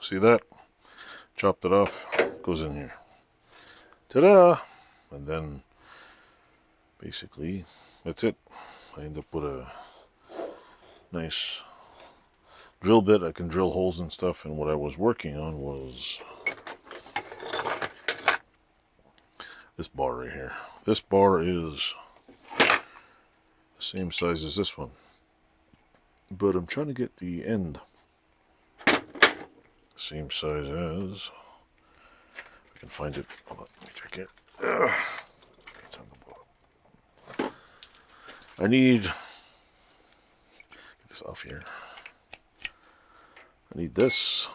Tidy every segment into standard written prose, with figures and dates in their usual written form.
See that? Chopped it off, goes in here. Ta-da! And then basically that's it. I end up with a nice drill bit. I can drill holes and stuff, and what I was working on was this bar right here. This bar is the same size as this one, but I'm trying to get the end same size as, I can find it. Hold on, let me check it. I need, get this off here. I need this.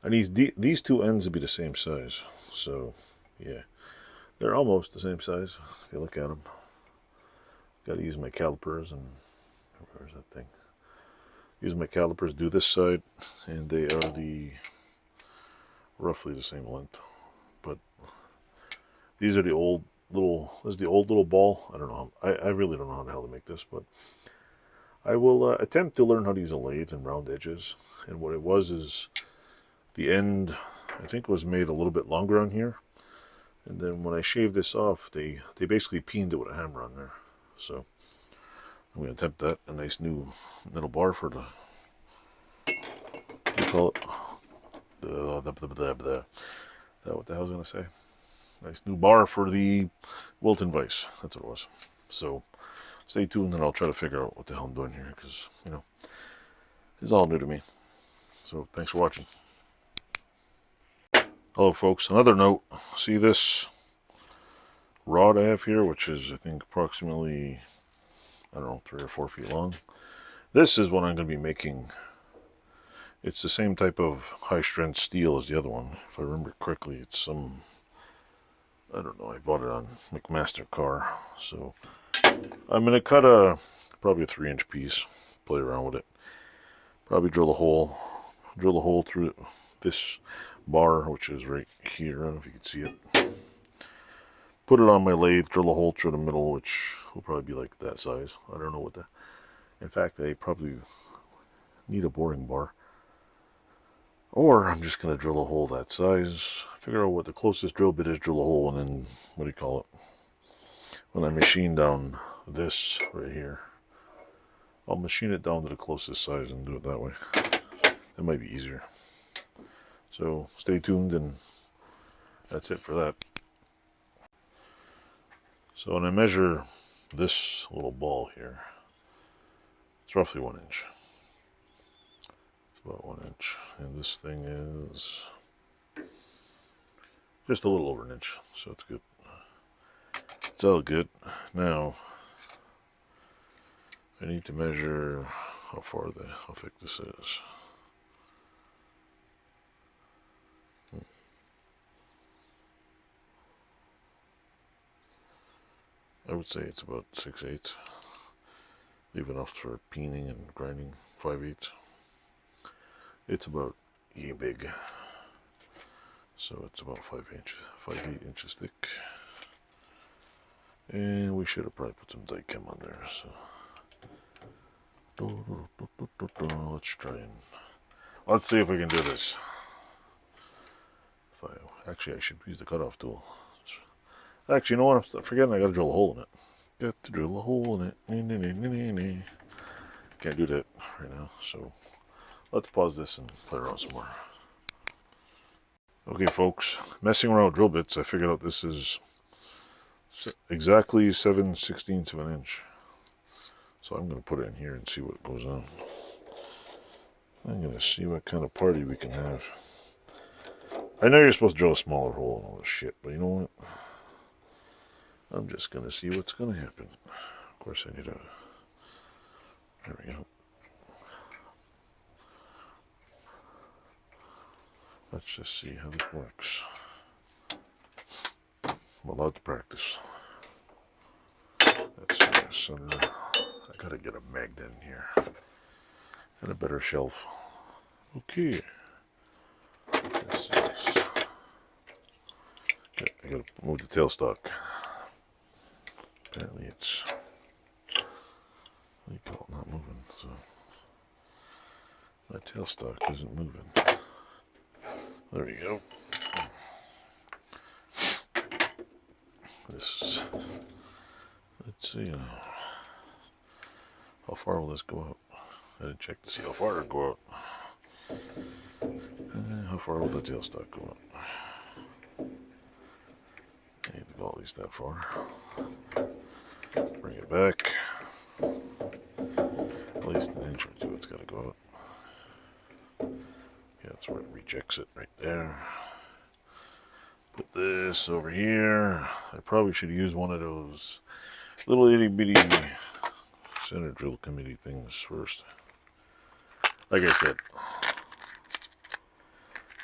I need these two ends to be the same size. So, yeah, they're almost the same size if you look at them. Got to use my calipers, and where's that thing? Use my calipers, do this side, and they are roughly the same length. But these are the old little, this is the old little ball. I don't know. I really don't know how the hell to make this, but I will attempt to learn how to use a lathe and round edges. And what it was is the end, I think, was made a little bit longer on here. And then when I shaved this off, they basically peened it with a hammer on there. So I'm going to attempt that. A nice new metal bar for the, what do you call it? What the hell was I going to say? Nice new bar for the Wilton Vise. That's what it was. So stay tuned, and I'll try to figure out what the hell I'm doing here, because, you know, it's all new to me. So thanks for watching. Hello folks, another note. See this rod I have here, which is, I think, approximately, I don't know, 3 or 4 feet long. This is what I'm going to be making. It's the same type of high strength steel as the other one. If I remember correctly, it's some, I don't know, I bought it on McMaster Car. So I'm going to cut probably a 3-inch piece, play around with it. Probably drill a hole through this bar, which is right here. I don't know if you can see it. Put it on my lathe, drill a hole through the middle, which will probably be like that size. I don't know what that. In fact, I probably need a boring bar. Or I'm just going to drill a hole that size, figure out what the closest drill bit is, drill a hole, and then, what do you call it? When I machine down this right here, I'll machine it down to the closest size and do it that way. That might be easier. So stay tuned, and that's it for that. So when I measure this little ball here, it's roughly 1 inch. It's about 1 inch. And this thing is just a little over 1 inch, so it's good. It's all good. Now, I need to measure how thick this is. I would say it's about 6/8. Leave enough for peening and grinding. 5/8. It's about big. So it's about 5/8 inches thick. And we should have probably put some Dykem on there. So let's try and let's see if we can do this. Actually, I should use the cutoff tool. Actually, you know what? I'm forgetting I gotta drill a hole in it. Got to drill a hole in it. Can't do that right now, so let's pause this and play around some more. Okay, folks, messing around with drill bits, I figured out this is exactly 7/16 of an inch. So I'm going to put it in here and see what goes on. I'm going to see what kind of party we can have. I know you're supposed to drill a smaller hole and all this shit, but you know what? I'm just going to see what's going to happen. Of course, I need a... There we go. Let's just see how this works. I'm allowed to practice. Let's see, center. I gotta get a magnet in here. And a better shelf. Okay. Let's see this. Okay, I gotta move the tailstock. Apparently it's, what do you call it, not moving. So My tailstock isn't moving. There we go. This, let's see, how far will this go out? I didn't check to see how far it will go out. How far will the tailstock go out? I need to go at least that far. Bring it back. At least an inch or two it's got to go out. Yeah, that's where it rejects it right there. Put this over here. I probably should use one of those little itty bitty center drill committee things first. Like I said,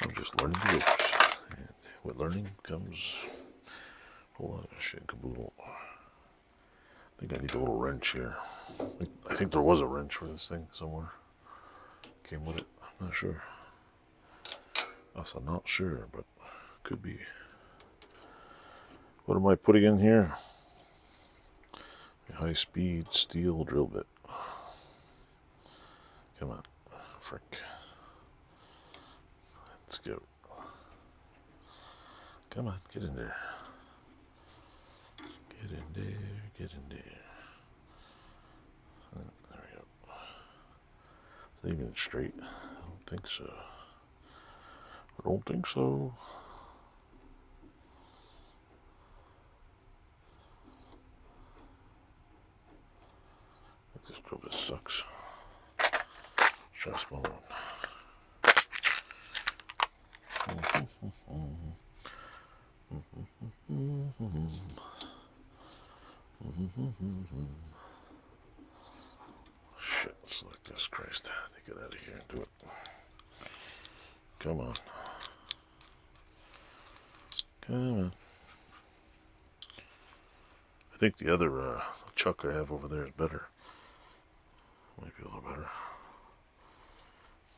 I'm just learning the ropes. And with learning comes a whole lot of shit caboodle. I think I need a little wrench here. I think there was a wrench for this thing somewhere. Came with it. I'm not sure. I'm not sure, but could be. What am I putting in here? A high-speed steel drill bit. Come on, frick. Let's go. Come on, get in there. Get in there, get in there. There we go. Is that even straight? I don't think so. I don't think so. This drill bit sucks. Let's try a small one. Shit, select this, Christ. Get out of here and do it. Come on. Come on. I think the other chuck I have over there is better. Might be a little better.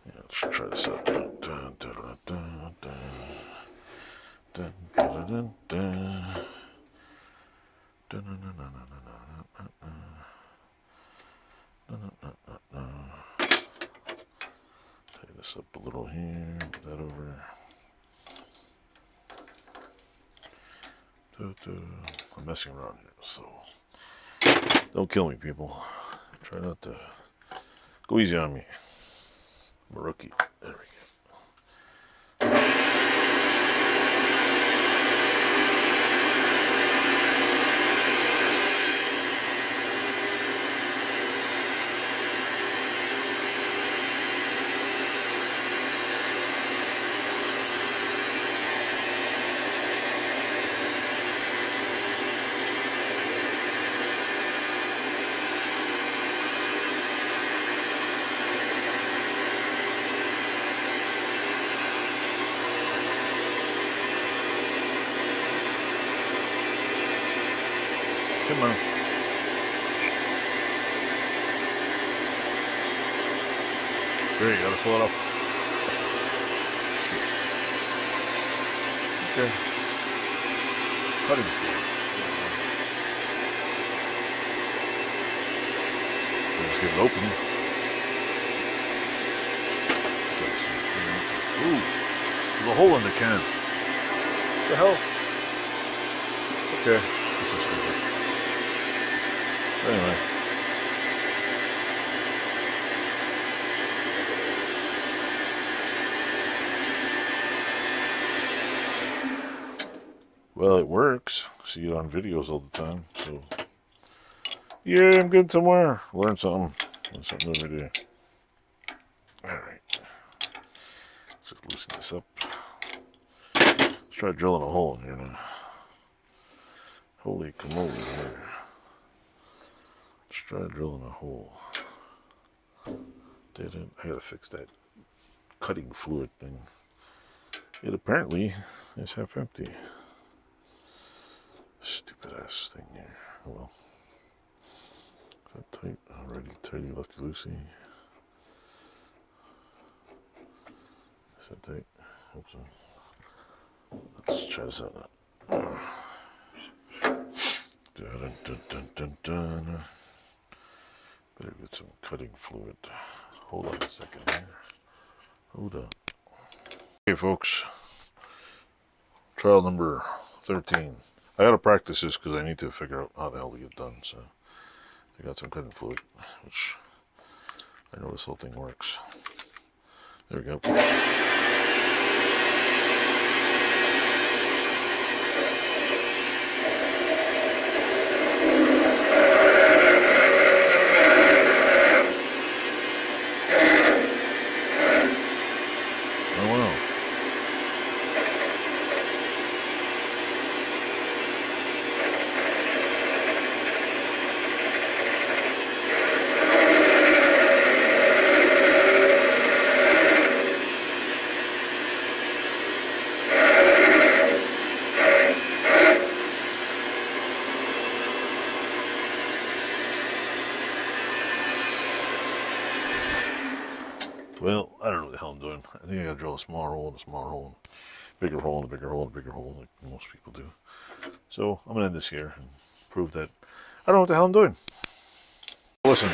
Yeah, let's try this out. Dun, dun, dun, dun, dun. Dun, dun, dun, dun. Dun, dun, dun, dun, dun, dun, dun, dun, dun, dun. Tighten this up a little here. Put that over. I'm messing around here, so don't kill me, people. Try not to go easy on me. I'm a rookie. There we go. Come on. There, you gotta fill it up. Shit. Okay. Cutting fluid. Let's get it open. Ooh, there's a hole in the can. What the hell? Okay, this is stupid. Anyway. Well, it works. See it on videos all the time. So, yeah, I'm good somewhere. Learn something. Learn something every day. Alright. Let's just loosen this up. Let's try drilling a hole in here now. Holy camoly here. Let's try drilling a hole. Did it? I gotta fix that cutting fluid thing. It apparently is half empty. Stupid ass thing here. Oh well. Is that tight? Already tighty lefty loosey. Is that tight? Hope so. Let's try this out now. Dun, dun, dun, dun, dun. Better get some cutting fluid. Hold on a second here. Hold up. Okay, folks. Trial number 13. I gotta practice this because I need to figure out how the hell to get it done. So I got some cutting fluid, which I know this whole thing works. There we go. Oh wow. Well, I don't know what the hell I'm doing. I think I gotta drill a smaller hole and a smaller hole, bigger hole and a bigger hole and a bigger hole, like most people do. So I'm gonna end this here and prove that I don't know what the hell I'm doing. Listen.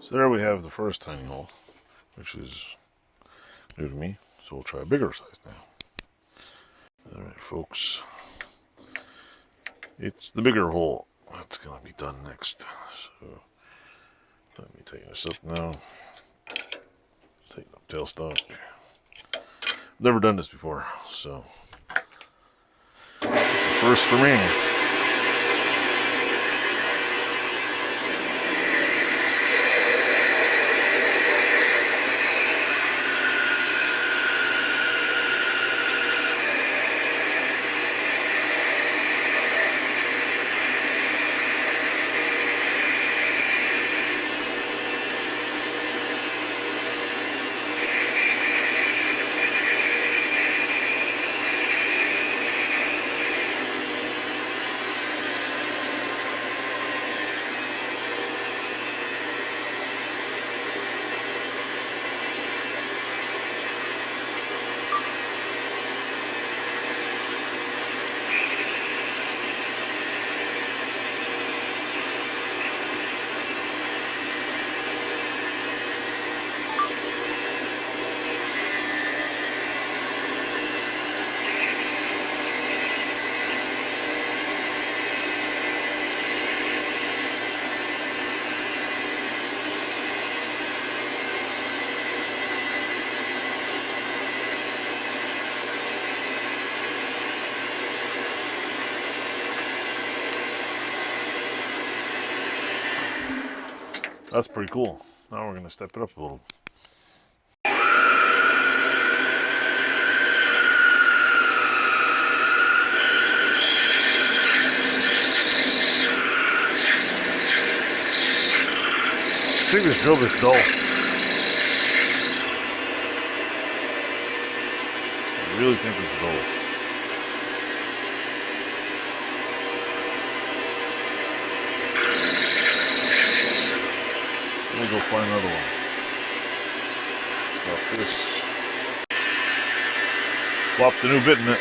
So there we have the first tiny hole, which is new to me. So we'll try a bigger size now. Alright folks, it's the bigger hole that's going to be done next. So let me tighten this up now. Tighten up tailstock. Never done this before, so it's the first for me. That's pretty cool. Now we're going to step it up a little. I think this drill bit's dull. I really think it's dull. Let me go find another one. Stop this. Plop the new bit in it.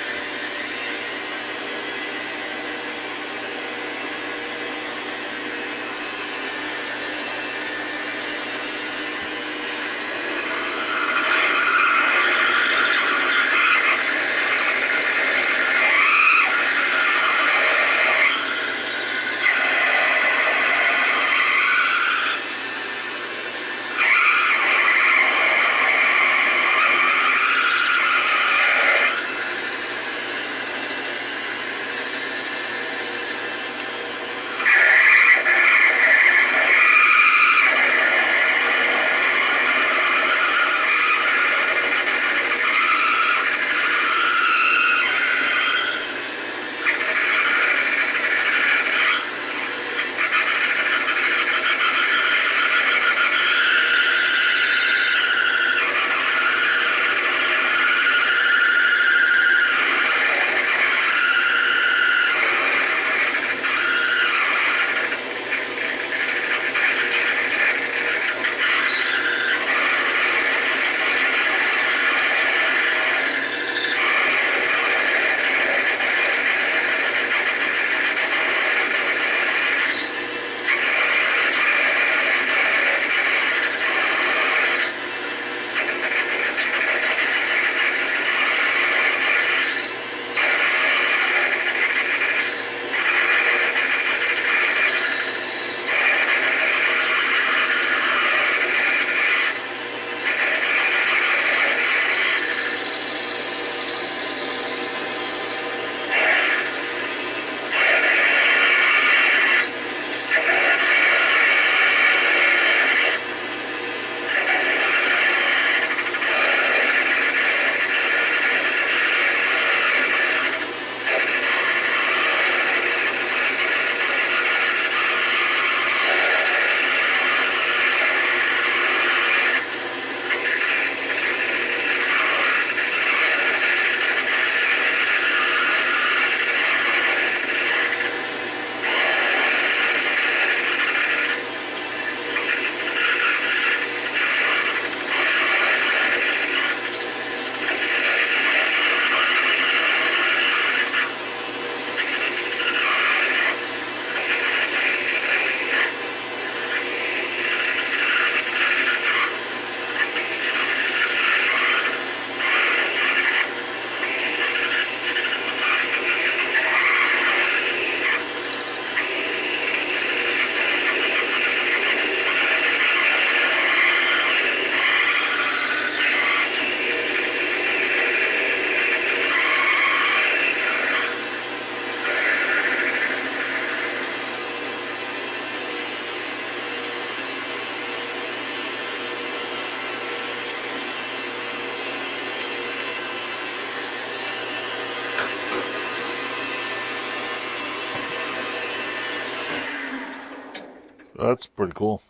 That's pretty cool.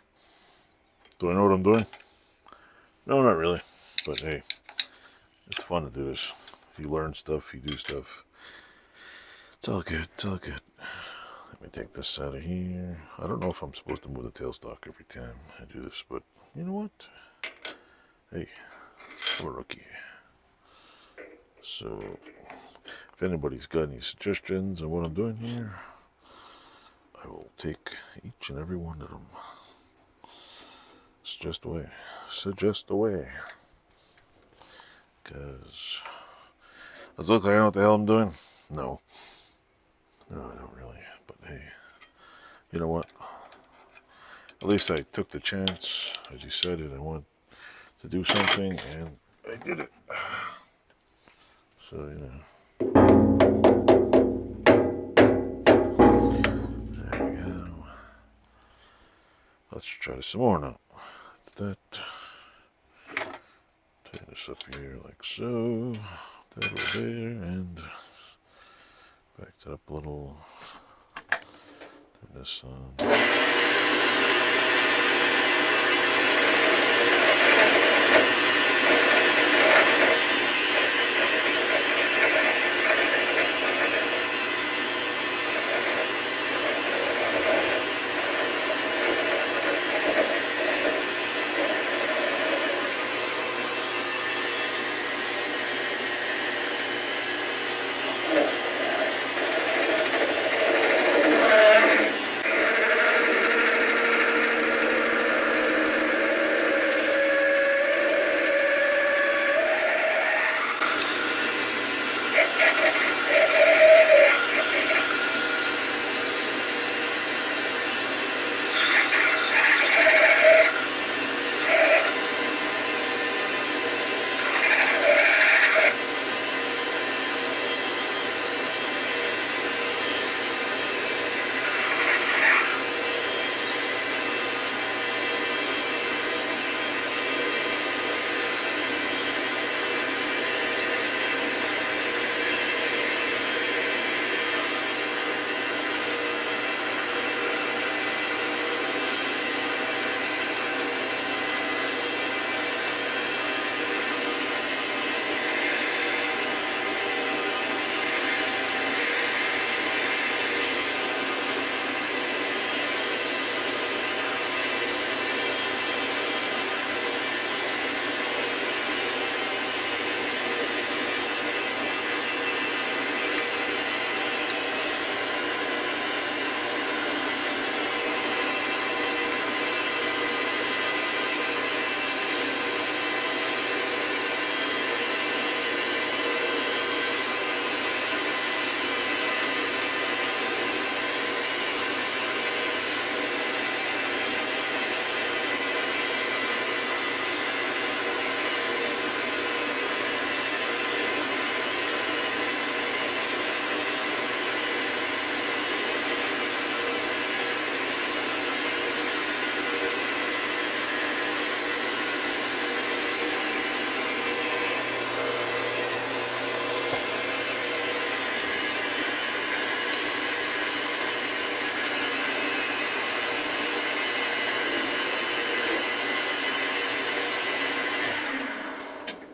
Do I know what I'm doing? No, not really. But hey, it's fun to do this. You learn stuff, you do stuff. It's all good, it's all good. Let me take this out of here. I don't know if I'm supposed to move the tailstock every time I do this, but you know what? Hey, I'm a rookie. So, if anybody's got any suggestions on what I'm doing here, I will take each and every one of them. Suggest away. Suggest away. Because does it look like I know what the hell I'm doing? No. No, I don't really. But hey, you know what? At least I took the chance. I decided I wanted to do something, and I did it. So, you know. There we go. Let's try this some more now. That's that. Tighten this up here like so. That over there, and back that up a little. Turn this on.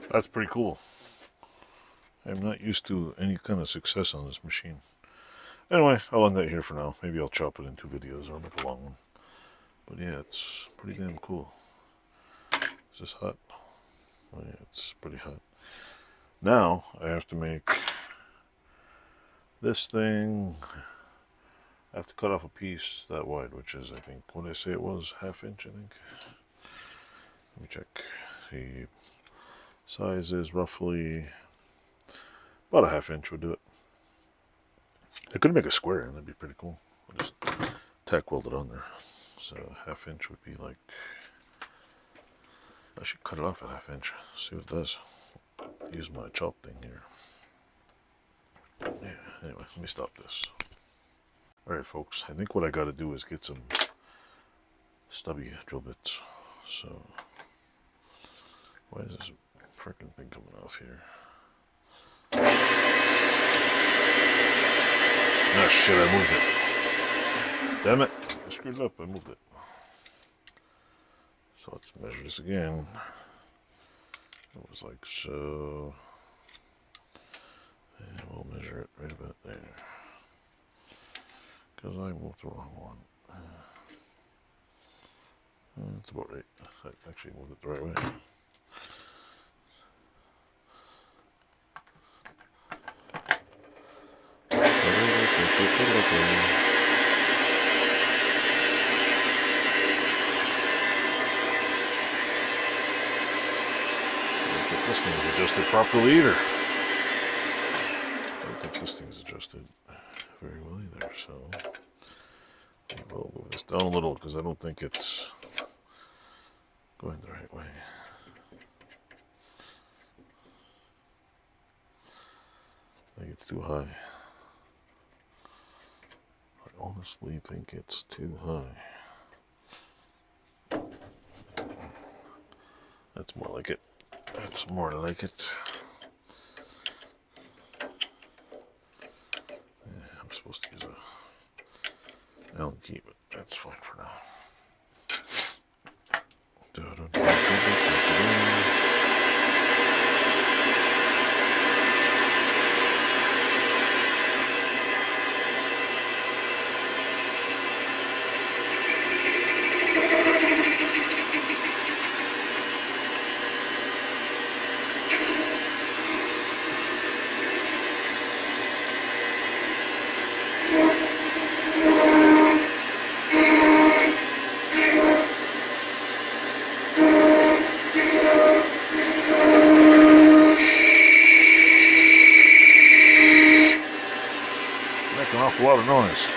That's pretty cool. I'm not used to any kind of success on this machine. Anyway, I'll end that here for now. Maybe I'll chop it in 2 videos or make a long one. But yeah, it's pretty damn cool. Is this hot? Oh yeah, it's pretty hot. Now, I have to make this thing. I have to cut off a piece that wide, which is, I think, what did I say it was? 1/2 inch, I think. Let me check. The size is roughly about a 1/2 inch would do it. I could make a square and that'd be pretty cool. I'll just tack weld it on there. So 1/2 inch would be like, I should cut it off at 1/2 inch. See what it does. Use my chop thing here. Yeah, anyway, let me stop this. Alright folks, I think what I gotta do is get some stubby drill bits. So, why is this freaking thing coming off here? Ah shit, I moved it. Damn it, I screwed it up, I moved it. So let's measure this again. It was like so. And we'll measure it right about there. Because I moved the wrong one. That's about right. I actually moved it the right way. This thing is adjusted properly either. I don't think this thing is adjusted very well either, so we'll move this down a little because I don't think it's going the right way. I think it's too high. I honestly think it's too high. That's more like it. That's more like it. Yeah, I'm supposed to use a Allen key, but that's fine for now. Making an awful lot of noise.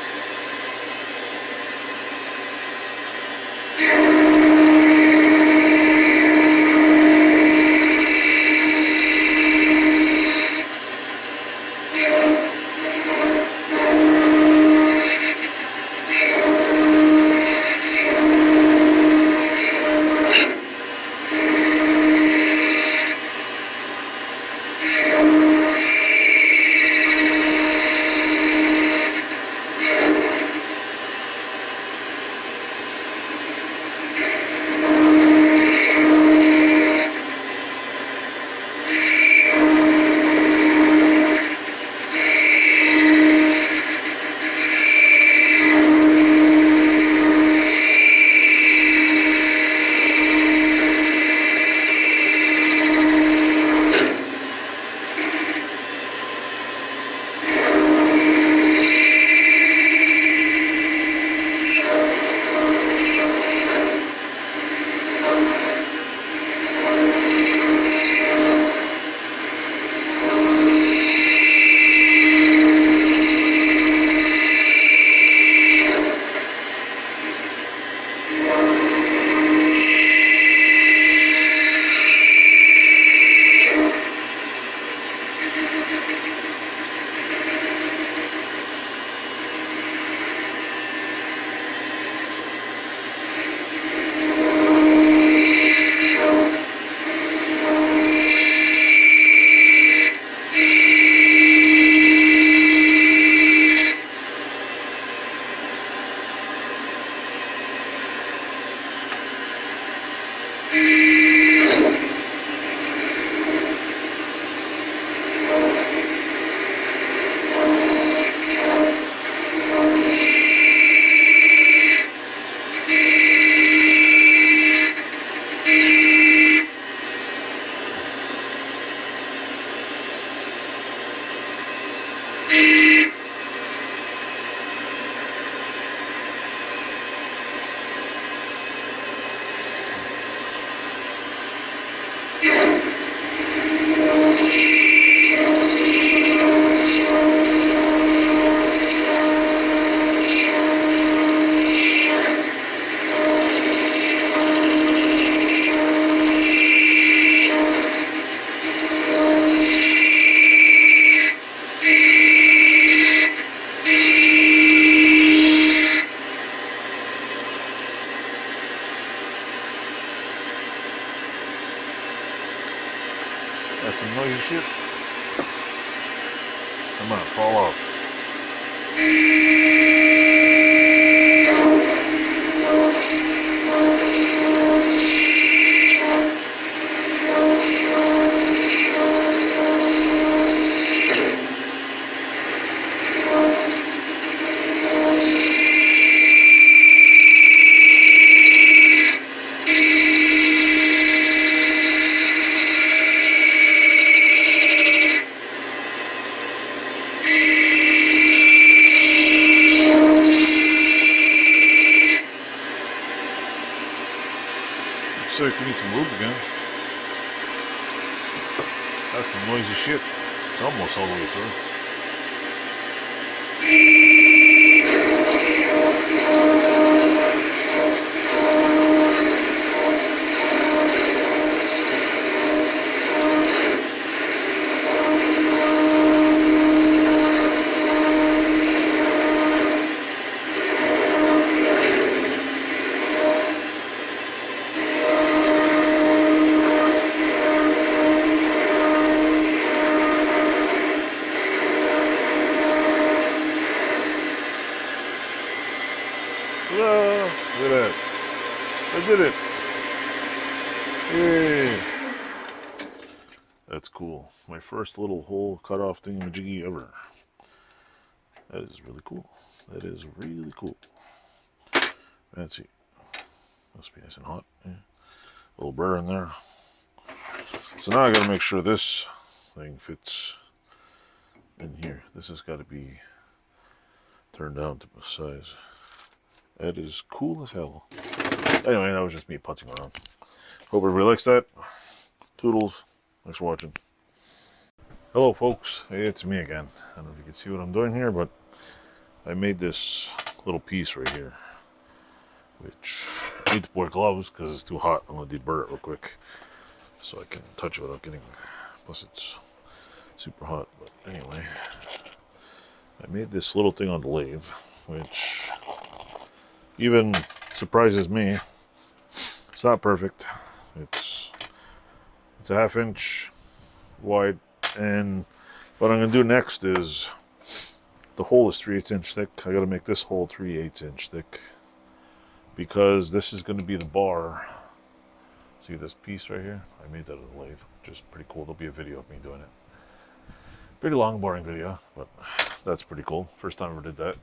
That's some noisy shit. Come on, fall off. Looks like we need some lube again. That's some noisy shit. It's almost all the way through. Look at that. I did it. Yay. That's cool. My first little hole cut off thingamajiggy ever. That is really cool. That is really cool. Fancy. Must be nice and hot. Yeah. A little burr in there. So now I gotta make sure this thing fits in here. This has got to be turned down to size. That is cool as hell. Anyway, that was just me putzing around. Hope everybody likes that. Toodles. Thanks for watching. Hello folks, hey, it's me again. I don't know if you can see what I'm doing here, but I made this little piece right here, which I need to wear gloves because it's too hot. I'm going to deburr it real quick so I can touch it without getting, plus it's super hot. But anyway, I made this little thing on the lathe, which even surprises me. It's not perfect. It's a 1/2 inch wide, and what I'm going to do next is, the hole is 3/8 inch thick. I got to make this hole 3/8 inch thick because this is going to be the bar. See this piece right here? I made that on the lathe, which is pretty cool. There'll be a video of me doing it. Pretty long, boring video, but that's pretty cool. First time I ever did that.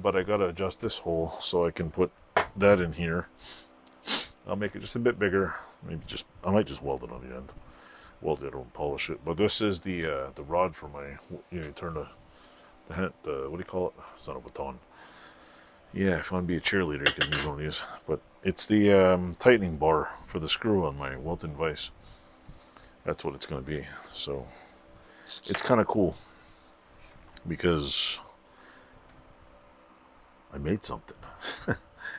But I got to adjust this hole so I can put that in here. I'll make it just a bit bigger. Maybe just, I might just weld it on the end. Weld it or polish it. But this is the rod for my, you turn the what do you call it? It's not a baton. Yeah, if you want to be a cheerleader, you can use one of these. But it's the tightening bar for the screw on my Wilton Vise. That's what it's going to be. So it's kind of cool because I made something.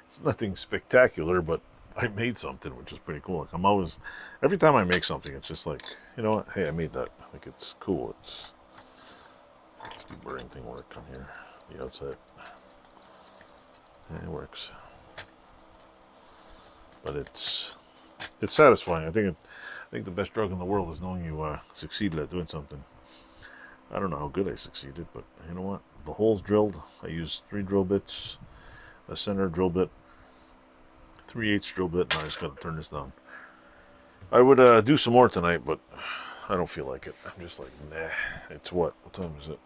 It's nothing spectacular, but I made something, which is pretty cool. Like, I'm always, every time I make something, it's just like, you know what? Hey, I made that. Like, it's cool. It's the burring thing work on here, the outside. Yeah, it works. But it's satisfying. I think the best drug in the world is knowing you succeeded at doing something. I don't know how good I succeeded, but you know what? The hole's drilled. I used 3 drill bits, a center drill bit, 3/8 drill bit, and I just got to turn this down. I would do some more tonight, but I don't feel like it. I'm just like, nah. It's what time is it?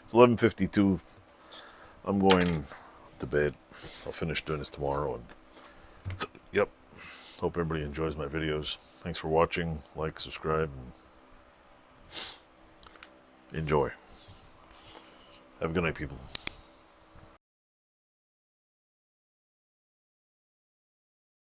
It's 11:52. I'm going to bed. I'll finish doing this tomorrow, and yep. Hope everybody enjoys my videos. Thanks for watching. Like, subscribe, and enjoy. Have a good night, people.